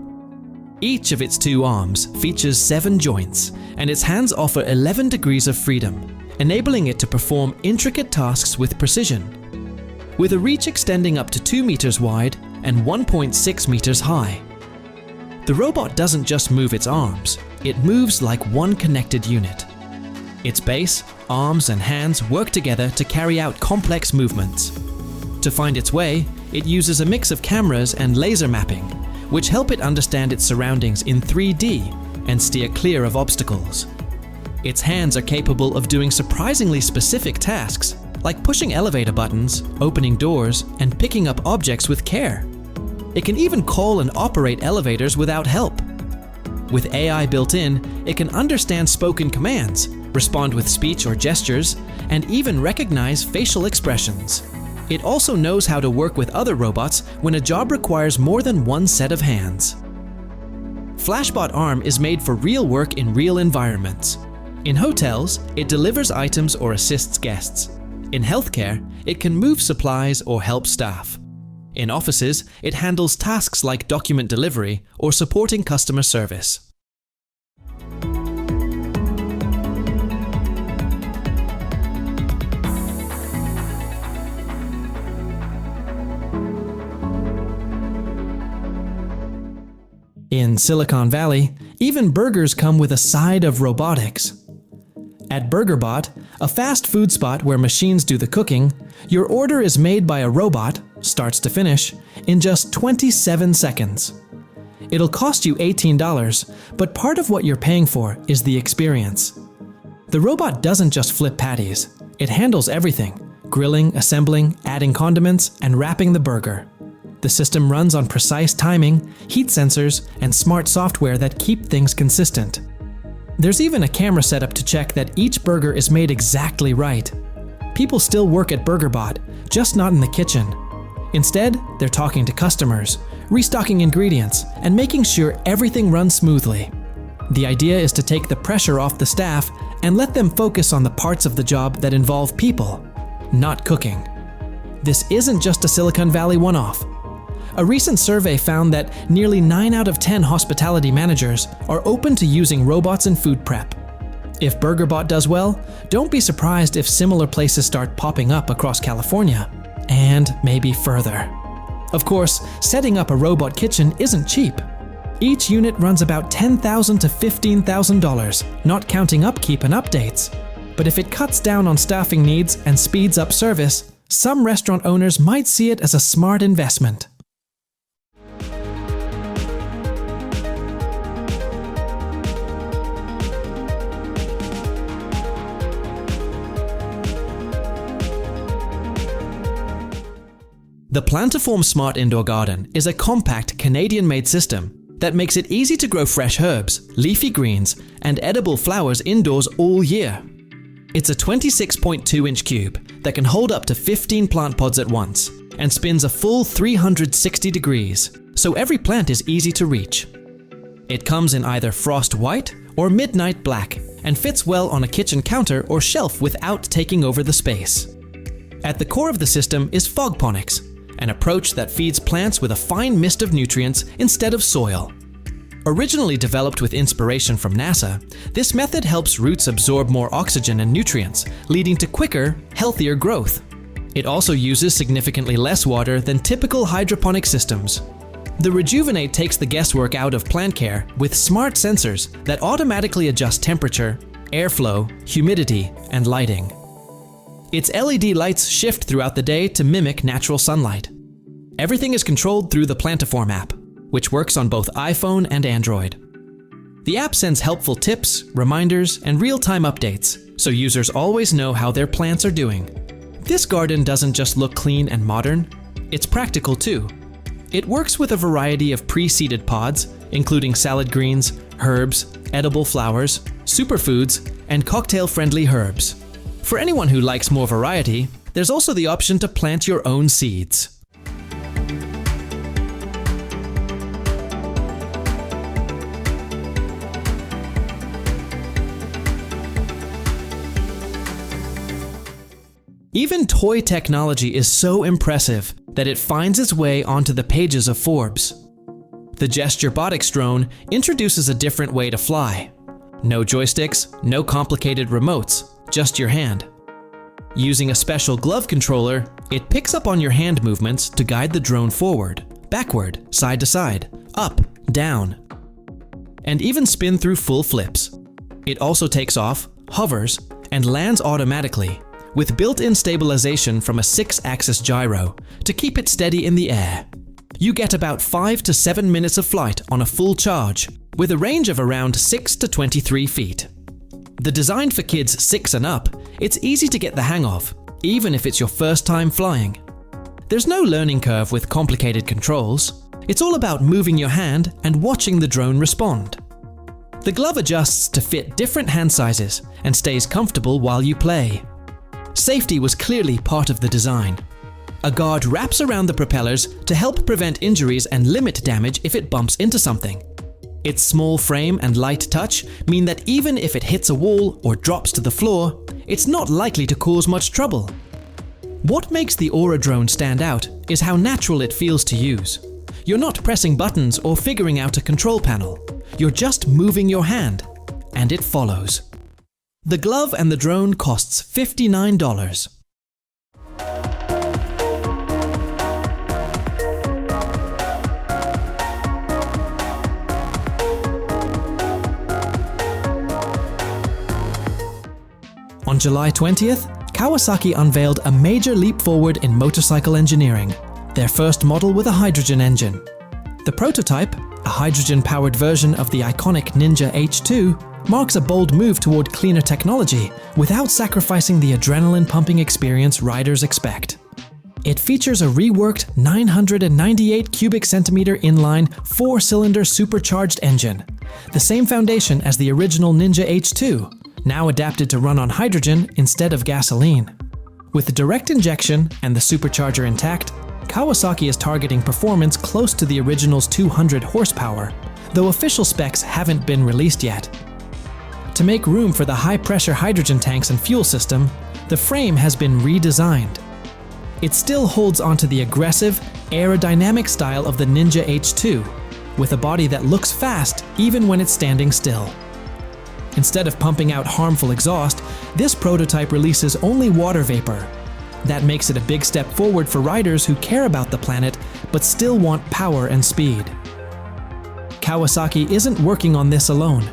Each of its 2 arms features 7 joints, and its hands offer 11 degrees of freedom, enabling it to perform intricate tasks with precision. With a reach extending up to 2 meters wide and 1.6 meters high. The robot doesn't just move its arms, it moves like one connected unit. Its base, arms, and hands work together to carry out complex movements. To find its way, it uses a mix of cameras and laser mapping, which help it understand its surroundings in 3D and steer clear of obstacles. Its hands are capable of doing surprisingly specific tasks, like pushing elevator buttons, opening doors, and picking up objects with care. It can even call and operate elevators without help. With AI built in, it can understand spoken commands, respond with speech or gestures, and even recognize facial expressions. It also knows how to work with other robots when a job requires more than one set of hands. FlashBot Arm is made for real work in real environments. In hotels, it delivers items or assists guests. In healthcare, it can move supplies or help staff. In offices, it handles tasks like document delivery or supporting customer service. In Silicon Valley, even burgers come with a side of robotics. At BurgerBot, a fast food spot where machines do the cooking, your order is made by a robot, starts to finish, in just 27 seconds. It'll cost you $18, but part of what you're paying for is the experience. The robot doesn't just flip patties, it handles everything: grilling, assembling, adding condiments, and wrapping the burger. The system runs on precise timing, heat sensors, and smart software that keep things consistent. There's even a camera set up to check that each burger is made exactly right. People still work at BurgerBot, just not in the kitchen. Instead, they're talking to customers, restocking ingredients, and making sure everything runs smoothly. The idea is to take the pressure off the staff and let them focus on the parts of the job that involve people, not cooking. This isn't just a Silicon Valley one-off. A recent survey found that nearly 9 out of 10 hospitality managers are open to using robots in food prep. If BurgerBot does well, don't be surprised if similar places start popping up across California, and maybe further. Of course, setting up a robot kitchen isn't cheap. Each unit runs about $10,000 to $15,000, not counting upkeep and updates. But if it cuts down on staffing needs and speeds up service, some restaurant owners might see it as a smart investment. The Plantaform Smart Indoor Garden is a compact Canadian-made system that makes it easy to grow fresh herbs, leafy greens, and edible flowers indoors all year. It's a 26.2-inch cube that can hold up to 15 plant pods at once and spins a full 360 degrees, so every plant is easy to reach. It comes in either frost white or midnight black and fits well on a kitchen counter or shelf without taking over the space. At the core of the system is fogponics, an approach that feeds plants with a fine mist of nutrients instead of soil. Originally developed with inspiration from NASA, this method helps roots absorb more oxygen and nutrients, leading to quicker, healthier growth. It also uses significantly less water than typical hydroponic systems. The Rejuvenate takes the guesswork out of plant care with smart sensors that automatically adjust temperature, airflow, humidity, and lighting. Its LED lights shift throughout the day to mimic natural sunlight. Everything is controlled through the Plantaform app, which works on both iPhone and Android. The app sends helpful tips, reminders, and real-time updates, so users always know how their plants are doing. This garden doesn't just look clean and modern, it's practical too. It works with a variety of pre-seeded pods, including salad greens, herbs, edible flowers, superfoods, and cocktail-friendly herbs. For anyone who likes more variety, there's also the option to plant your own seeds. Even toy technology is so impressive that it finds its way onto the pages of Forbes. The GestureBotics drone introduces a different way to fly. No joysticks, no complicated remotes, just your hand. Using a special glove controller, it picks up on your hand movements to guide the drone forward, backward, side to side, up, down, and even spin through full flips. It also takes off, hovers, and lands automatically, with built-in stabilization from a 6-axis gyro to keep it steady in the air. You get about 5 to 7 minutes of flight on a full charge, with a range of around 6 to 23 feet. Designed for kids 6 and up, it's easy to get the hang of, even if it's your first time flying. There's no learning curve with complicated controls. It's all about moving your hand and watching the drone respond. The glove adjusts to fit different hand sizes and stays comfortable while you play. Safety was clearly part of the design. A guard wraps around the propellers to help prevent injuries and limit damage if it bumps into something. Its small frame and light touch mean that even if it hits a wall or drops to the floor, it's not likely to cause much trouble. What makes the Aura drone stand out is how natural it feels to use. You're not pressing buttons or figuring out a control panel. You're just moving your hand, and it follows. The glove and the drone costs $59. On July 20th, Kawasaki unveiled a major leap forward in motorcycle engineering, their first model with a hydrogen engine. The prototype, a hydrogen-powered version of the iconic Ninja H2, marks a bold move toward cleaner technology without sacrificing the adrenaline-pumping experience riders expect. It features a reworked 998 cubic centimeter inline 4-cylinder supercharged engine, the same foundation as the original Ninja H2, now adapted to run on hydrogen instead of gasoline. With direct injection and the supercharger intact, Kawasaki is targeting performance close to the original's 200 horsepower, though official specs haven't been released yet. To make room for the high-pressure hydrogen tanks and fuel system, the frame has been redesigned. It still holds onto the aggressive, aerodynamic style of the Ninja H2, with a body that looks fast even when it's standing still. Instead of pumping out harmful exhaust, this prototype releases only water vapor. That makes it a big step forward for riders who care about the planet but still want power and speed. Kawasaki isn't working on this alone.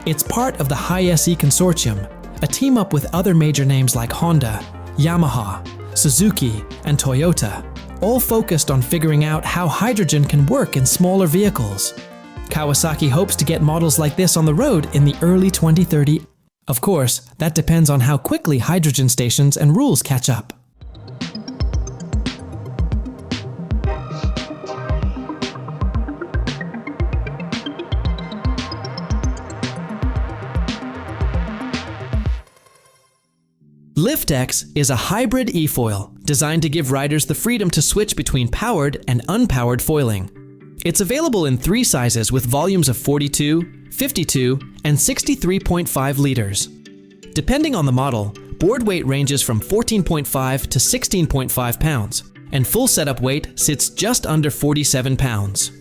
It's part of the Hi-SE consortium, a team-up with other major names like Honda, Yamaha, Suzuki, and Toyota, all focused on figuring out how hydrogen can work in smaller vehicles. Kawasaki hopes to get models like this on the road in the early 2030s. Of course, that depends on how quickly hydrogen stations and rules catch up. LIFTX is a hybrid e-foil designed to give riders the freedom to switch between powered and unpowered foiling. It's available in 3 sizes with volumes of 42, 52, and 63.5 liters. Depending on the model, board weight ranges from 14.5 to 16.5 pounds, and full setup weight sits just under 47 pounds.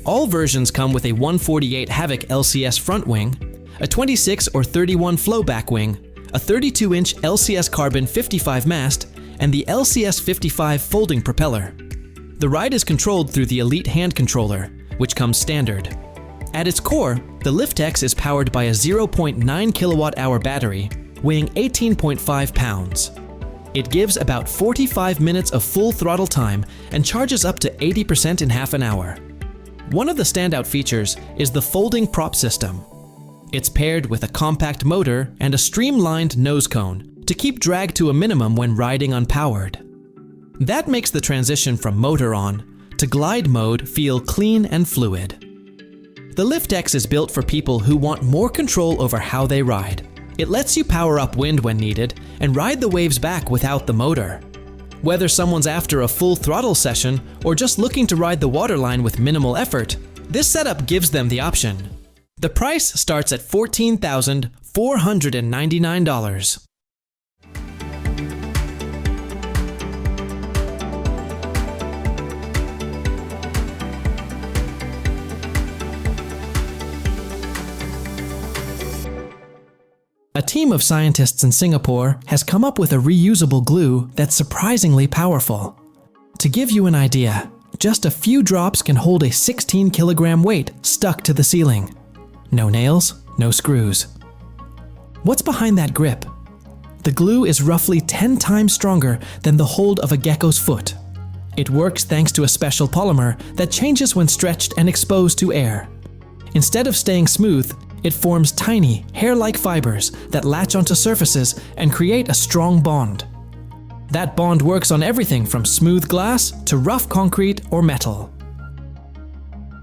All versions come with a 148 Havoc LCS front wing, a 26 or 31 flow back wing, a 32-inch LCS Carbon 55 mast, and the LCS 55 folding propeller. The ride is controlled through the Elite hand controller, which comes standard. At its core, the LIFTX is powered by a 0.9 kilowatt-hour battery, weighing 18.5 pounds. It gives about 45 minutes of full throttle time and charges up to 80% in half an hour. One of the standout features is the folding prop system. It's paired with a compact motor and a streamlined nose cone to keep drag to a minimum when riding unpowered. That makes the transition from motor on to glide mode feel clean and fluid. The LIFTX is built for people who want more control over how they ride. It lets you power up wind when needed and ride the waves back without the motor. Whether someone's after a full throttle session or just looking to ride the waterline with minimal effort, this setup gives them the option. The price starts at $14,499. A team of scientists in Singapore has come up with a reusable glue that's surprisingly powerful. To give you an idea, just a few drops can hold a 16-kilogram weight stuck to the ceiling. No nails, no screws. What's behind that grip? The glue is roughly 10 times stronger than the hold of a gecko's foot. It works thanks to a special polymer that changes when stretched and exposed to air. Instead of staying smooth, it forms tiny, hair-like fibers that latch onto surfaces and create a strong bond. That bond works on everything from smooth glass to rough concrete or metal.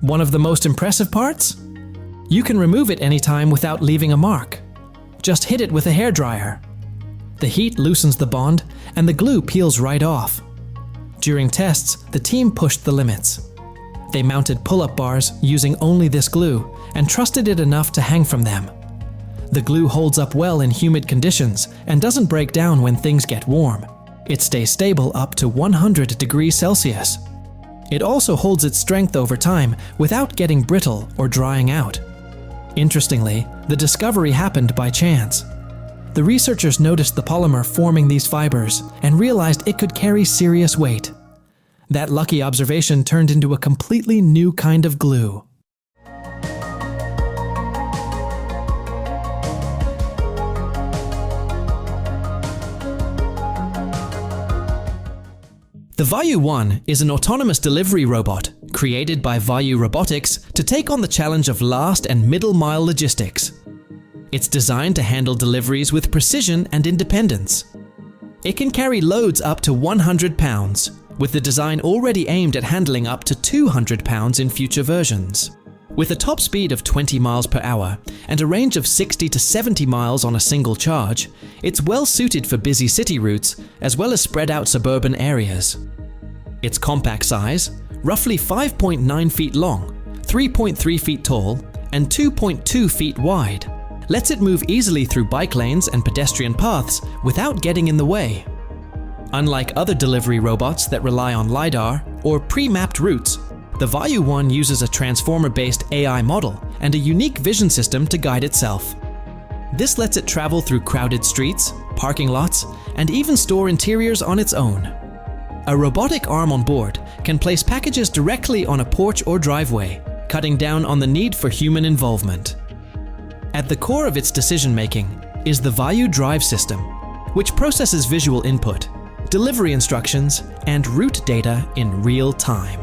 One of the most impressive parts? You can remove it anytime without leaving a mark. Just hit it with a hairdryer. The heat loosens the bond and the glue peels right off. During tests, the team pushed the limits. They mounted pull-up bars using only this glue and trusted it enough to hang from them. The glue holds up well in humid conditions and doesn't break down when things get warm. It stays stable up to 100 degrees Celsius. It also holds its strength over time without getting brittle or drying out. Interestingly, the discovery happened by chance. The researchers noticed the polymer forming these fibers and realized it could carry serious weight. That lucky observation turned into a completely new kind of glue. The VAYU-1 is an autonomous delivery robot created by VAYU Robotics to take on the challenge of last and middle mile logistics. It's designed to handle deliveries with precision and independence. It can carry loads up to 100 pounds, with the design already aimed at handling up to 200 pounds in future versions. With a top speed of 20 miles per hour and a range of 60 to 70 miles on a single charge, it's well suited for busy city routes as well as spread out suburban areas. Its compact size, roughly 5.9 feet long, 3.3 feet tall, and 2.2 feet wide, lets it move easily through bike lanes and pedestrian paths without getting in the way. Unlike other delivery robots that rely on LiDAR or pre-mapped routes, the VAYU-1 uses a transformer-based AI model and a unique vision system to guide itself. This lets it travel through crowded streets, parking lots, and even store interiors on its own. A robotic arm on board can place packages directly on a porch or driveway, cutting down on the need for human involvement. At the core of its decision-making is the VAYU drive system, which processes visual input, delivery instructions, and route data in real time.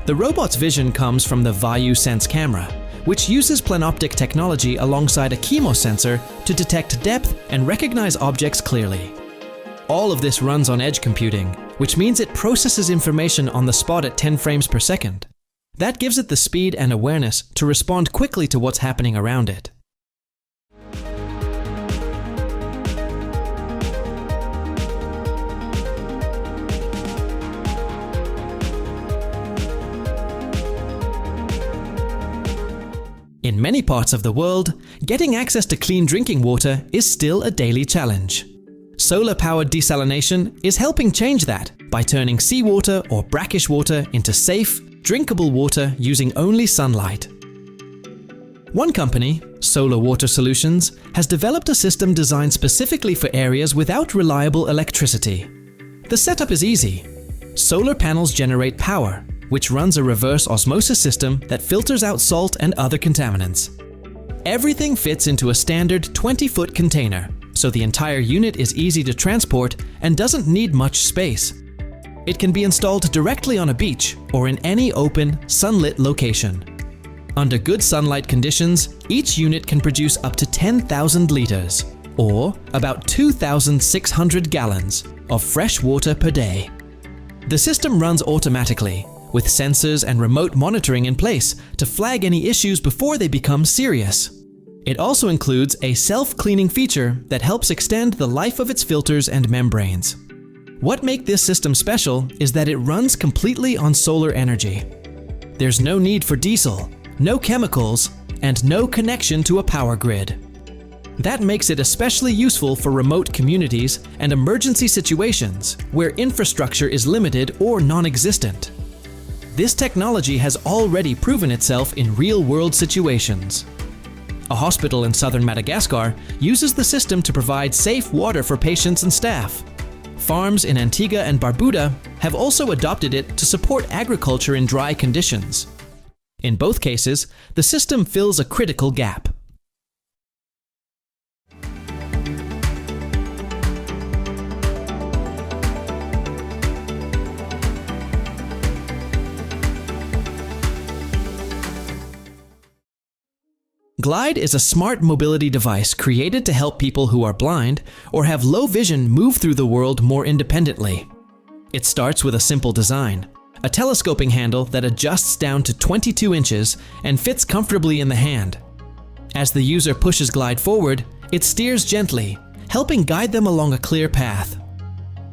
The robot's vision comes from the VAYU Sense camera, which uses planoptic technology alongside a chemosensor to detect depth and recognize objects clearly. All of this runs on edge computing, which means it processes information on the spot at 10 frames per second. That gives it the speed and awareness to respond quickly to what's happening around it. In many parts of the world, getting access to clean drinking water is still a daily challenge. Solar-powered desalination is helping change that by turning seawater or brackish water into safe, drinkable water using only sunlight. One company, Solar Water Solutions, has developed a system designed specifically for areas without reliable electricity. The setup is easy. Solar panels generate power, which runs a reverse osmosis system that filters out salt and other contaminants. Everything fits into a standard 20-foot container, so the entire unit is easy to transport and doesn't need much space. It can be installed directly on a beach or in any open, sunlit location. Under good sunlight conditions, each unit can produce up to 10,000 liters, or about 2,600 gallons, of fresh water per day. The system runs automatically, with sensors and remote monitoring in place to flag any issues before they become serious. It also includes a self-cleaning feature that helps extend the life of its filters and membranes. What makes this system special is that it runs completely on solar energy. There's no need for diesel, no chemicals, and no connection to a power grid. That makes it especially useful for remote communities and emergency situations where infrastructure is limited or non-existent. This technology has already proven itself in real-world situations. A hospital in southern Madagascar uses the system to provide safe water for patients and staff. Farms in Antigua and Barbuda have also adopted it to support agriculture in dry conditions. In both cases, the system fills a critical gap. Glide is a smart mobility device created to help people who are blind or have low vision move through the world more independently. It starts with a simple design. A telescoping handle that adjusts down to 22 inches and fits comfortably in the hand. As the user pushes Glide forward, it steers gently, helping guide them along a clear path.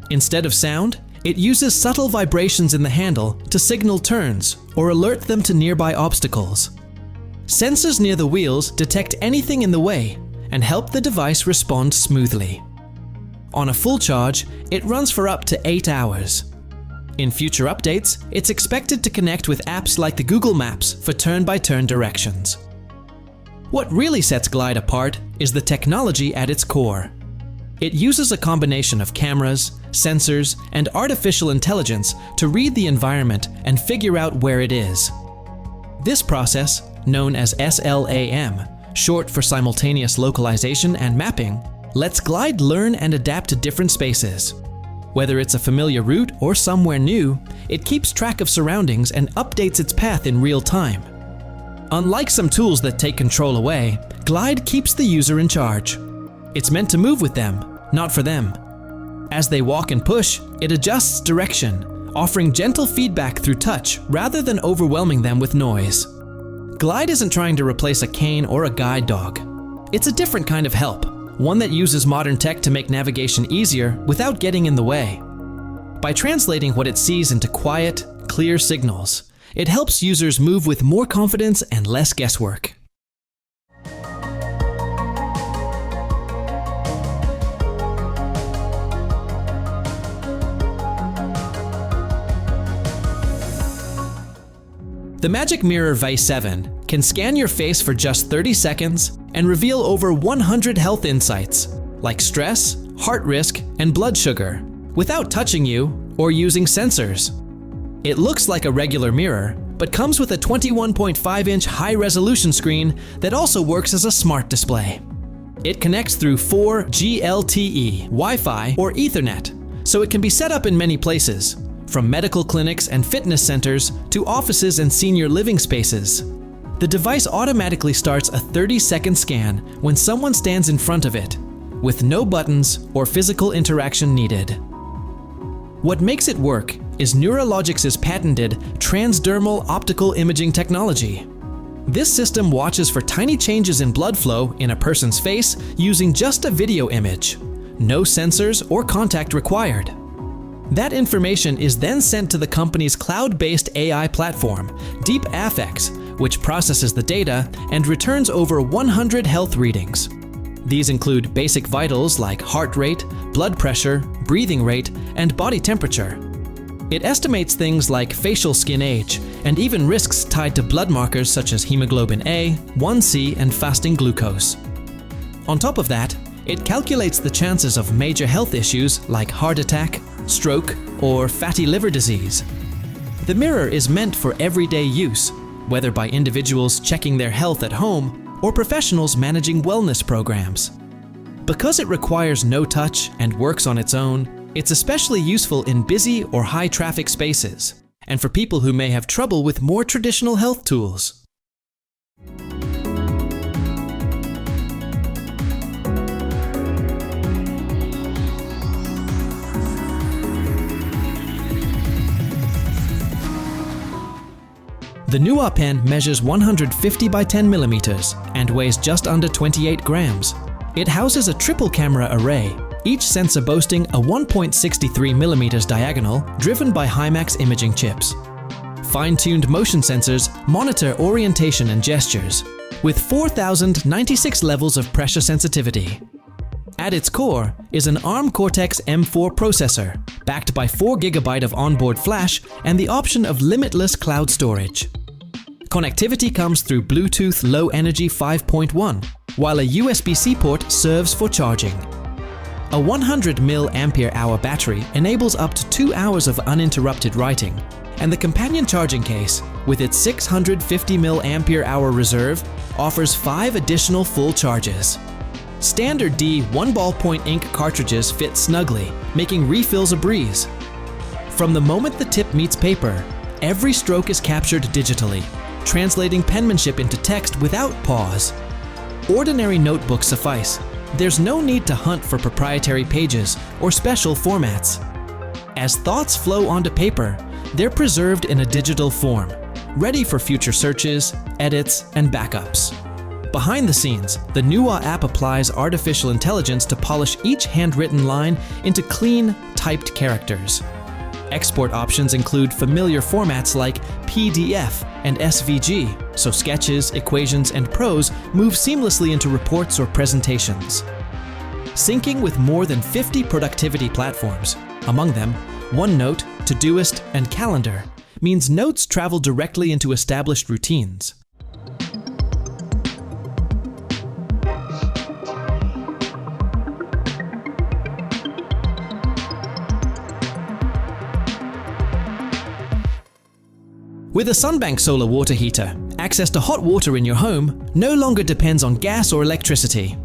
Instead of sound, it uses subtle vibrations in the handle to signal turns or alert them to nearby obstacles. Sensors near the wheels detect anything in the way and help the device respond smoothly. On a full charge, it runs for up to 8 hours. In future updates, it's expected to connect with apps like the Google Maps for turn-by-turn directions. What really sets Glide apart is the technology at its core. It uses a combination of cameras, sensors, and artificial intelligence to read the environment and figure out where it is. This process, known as SLAM, short for simultaneous localization and mapping, lets Glide learn and adapt to different spaces. Whether it's a familiar route or somewhere new, it keeps track of surroundings and updates its path in real time. Unlike some tools that take control away, Glide keeps the user in charge. It's meant to move with them, not for them. As they walk and push, it adjusts direction, offering gentle feedback through touch rather than overwhelming them with noise. Glide isn't trying to replace a cane or a guide dog. It's a different kind of help. One that uses modern tech to make navigation easier without getting in the way. By translating what it sees into quiet, clear signals, it helps users move with more confidence and less guesswork. The MagicMirror V7 can scan your face for just 30 seconds and reveal over 100 health insights, like stress, heart risk, and blood sugar, without touching you or using sensors. It looks like a regular mirror, but comes with a 21.5-inch high-resolution screen that also works as a smart display. It connects through 4G LTE, Wi-Fi, or Ethernet, so it can be set up in many places, from medical clinics and fitness centers to offices and senior living spaces. The device automatically starts a 30-second scan when someone stands in front of it, with no buttons or physical interaction needed. What makes it work is Neurologix's patented transdermal optical imaging technology. This system watches for tiny changes in blood flow in a person's face using just a video image. No sensors or contact required. That information is then sent to the company's cloud-based AI platform, DeepAffX, which processes the data and returns over 100 health readings. These include basic vitals like heart rate, blood pressure, breathing rate, and body temperature. It estimates things like facial skin age, and even risks tied to blood markers such as hemoglobin A, 1C, and fasting glucose. On top of that, it calculates the chances of major health issues like heart attack, stroke, or fatty liver disease. The mirror is meant for everyday use, whether by individuals checking their health at home or professionals managing wellness programs. Because it requires no touch and works on its own, it's especially useful in busy or high-traffic spaces, and for people who may have trouble with more traditional health tools. The Nuwa Pen measures 150 by 10 millimeters and weighs just under 28 grams. It houses a triple camera array, each sensor boasting a 1.63 millimeters diagonal driven by HiMax imaging chips. Fine-tuned motion sensors monitor orientation and gestures, with 4,096 levels of pressure sensitivity. At its core is an ARM Cortex-M4 processor, backed by 4 GB of onboard flash and the option of limitless cloud storage. Connectivity comes through Bluetooth Low Energy 5.1, while a USB-C port serves for charging. A 100 mAh battery enables up to 2 hours of uninterrupted writing, and the companion charging case, with its 650 mAh reserve, offers 5 additional full charges. Standard D 1 ballpoint ink cartridges fit snugly, making refills a breeze. From the moment the tip meets paper, every stroke is captured digitally, translating penmanship into text without pause. Ordinary notebooks suffice. There's no need to hunt for proprietary pages or special formats. As thoughts flow onto paper, they're preserved in a digital form, ready for future searches, edits, and backups. Behind the scenes, the Nuwa app applies artificial intelligence to polish each handwritten line into clean, typed characters. Export options include familiar formats like PDF and SVG, so sketches, equations, and prose move seamlessly into reports or presentations. Syncing with more than 50 productivity platforms, among them OneNote, Todoist, and Calendar, means notes travel directly into established routines. With a Sunbank solar water heater, access to hot water in your home no longer depends on gas or electricity.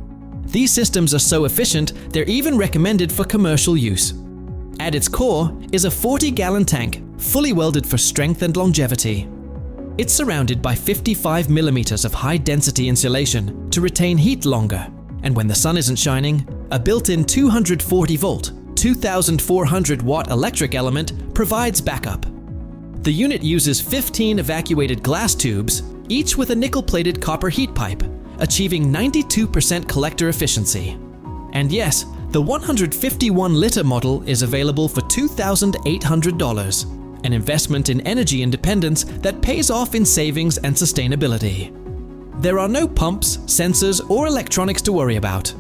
These systems are so efficient, they're even recommended for commercial use. At its core is a 40-gallon tank, fully welded for strength and longevity. It's surrounded by 55 millimeters of high-density insulation to retain heat longer, and when the sun isn't shining, a built-in 240-volt, 2,400-watt electric element provides backup. The unit uses 15 evacuated glass tubes, each with a nickel-plated copper heat pipe, achieving 92% collector efficiency. And yes, the 151-liter model is available for $2,800, an investment in energy independence that pays off in savings and sustainability. There are no pumps, sensors, or electronics to worry about.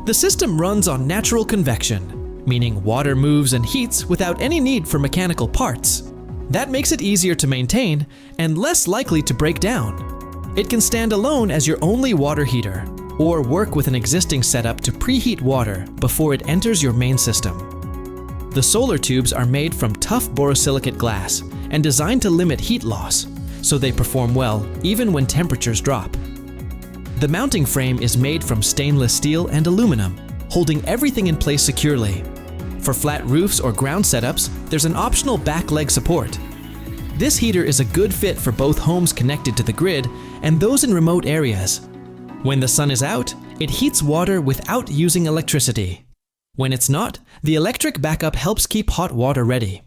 The system runs on natural convection, meaning water moves and heats without any need for mechanical parts. That makes it easier to maintain and less likely to break down. It can stand alone as your only water heater, or work with an existing setup to preheat water before it enters your main system. The solar tubes are made from tough borosilicate glass and designed to limit heat loss, so they perform well even when temperatures drop. The mounting frame is made from stainless steel and aluminum, holding everything in place securely. For flat roofs or ground setups, there's an optional back leg support. This heater is a good fit for both homes connected to the grid and those in remote areas. When the sun is out, it heats water without using electricity. When it's not, the electric backup helps keep hot water ready.